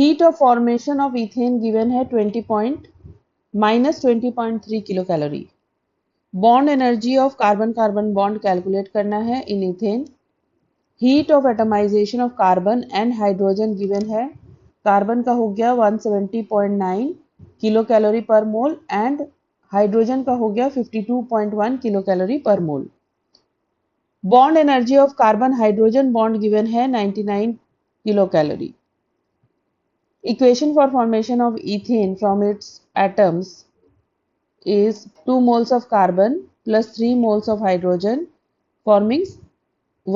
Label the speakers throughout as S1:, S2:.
S1: Heat of formation of ethane given है -20.3 kilo calorie. Bond energy of carbon carbon bond calculate करना है in ethane. Heat of atomisation of carbon and hydrogen given है। Carbon का हो गया 170.9 kilo calorie पर mole and hydrogen का हो गया 52.1 किलो कैलोरी पर mole. Bond energy of carbon hydrogen bond given है 99 kilocalorie. Equation for formation of ethane from its atoms is 2 moles of carbon plus 3 moles of hydrogen forming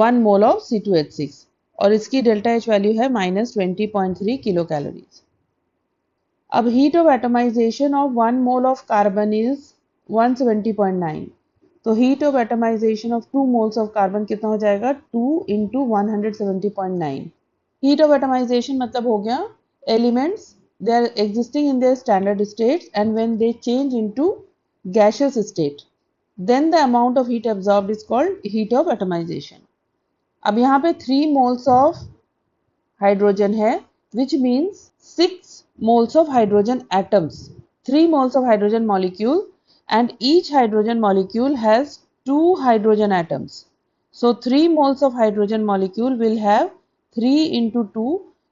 S1: 1 mole of C2H6 और इसकी delta H value है -20.3 kilo calories. अब heat of atomisation of 1 mole of carbon is 170.9, तो heat of atomisation of 2 moles of carbon कितना हो जाएगा 2 × 170.9। Heat of atomisation मतलब हो गया elements they are existing in their standard states and when they change into gaseous state then the amount of heat absorbed is called heat of atomization। अब यहाँ पे 3 moles of hydrogen है which means 6 moles of hydrogen atoms, 3 moles of hydrogen molecule and each hydrogen molecule has 2 hydrogen atoms, so 3 moles of hydrogen molecule will have 3 × 2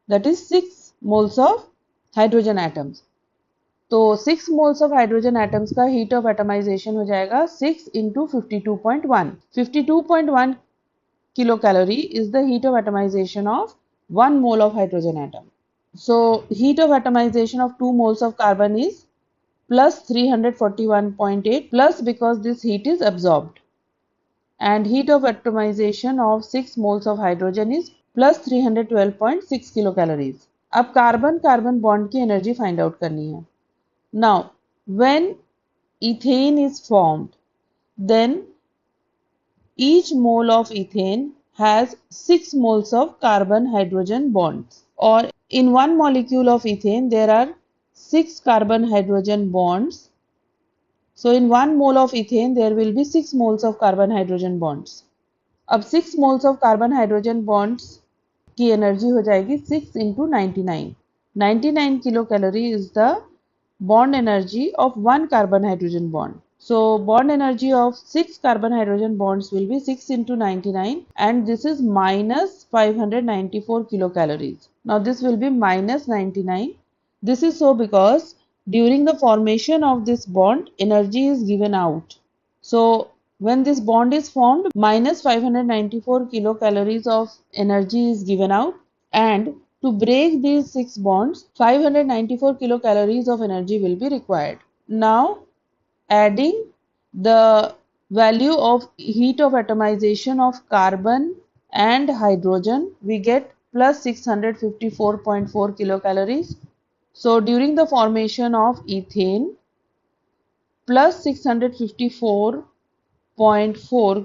S1: that is 6 moles of hydrogen atoms। तो 6 moles of hydrogen atoms का heat of atomization हो जाएगा 6 × 52.1। 52.1 kilo calorie is the heat of atomization of 1 mole of hydrogen atom। So heat of atomization of 2 moles of carbon is plus 341.8 plus because this heat is absorbed, and heat of atomization of 6 moles of hydrogen is plus 312.6 kilo calories। अब carbon carbon bond की energy find out करनी है। Now when ethane is formed then each mole of ethane has 6 moles of carbon hydrogen bonds, और in one molecule of ethane there are 6 carbon hydrogen bonds, so in 1 mole of ethane there will be 6 moles of carbon hydrogen bonds। अब 6 moles of carbon hydrogen bonds की energy हो जाएगी 6 × 99। 99 kilo calorie is the bond energy of 1 carbon hydrogen bond. So bond energy of 6 carbon hydrogen bonds will be 6 × 99 and this is -594 kilocalories। Now this will be -99. This is so because during the formation of this bond energy is given out. So when this bond is formed, -594 kilocalories of energy is given out, and to break these 6 bonds, 594 kilocalories of energy will be required. Now, adding the value of heat of atomization of carbon and hydrogen, we get plus 654.4 kilocalories. So during the formation of ethane, plus 654.4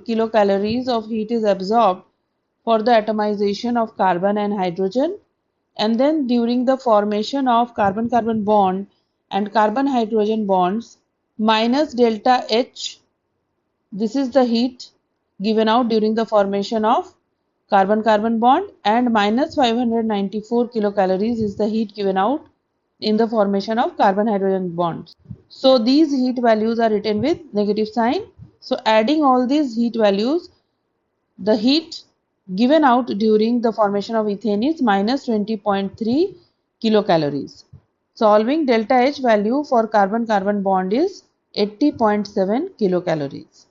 S1: kilocalories of heat is absorbed for the atomization of carbon and hydrogen, and then during the formation of carbon carbon bond and carbon hydrogen bonds minus delta H, this is the heat given out during the formation of carbon carbon bond, and minus 594 kilocalories is the heat given out in the formation of carbon hydrogen bonds. So these heat values are written with negative sign. So adding all these heat values, the heat given out during the formation of ethane is -20.3 kilocalories. Solving delta H value for carbon carbon bond is 80.7 kilocalories.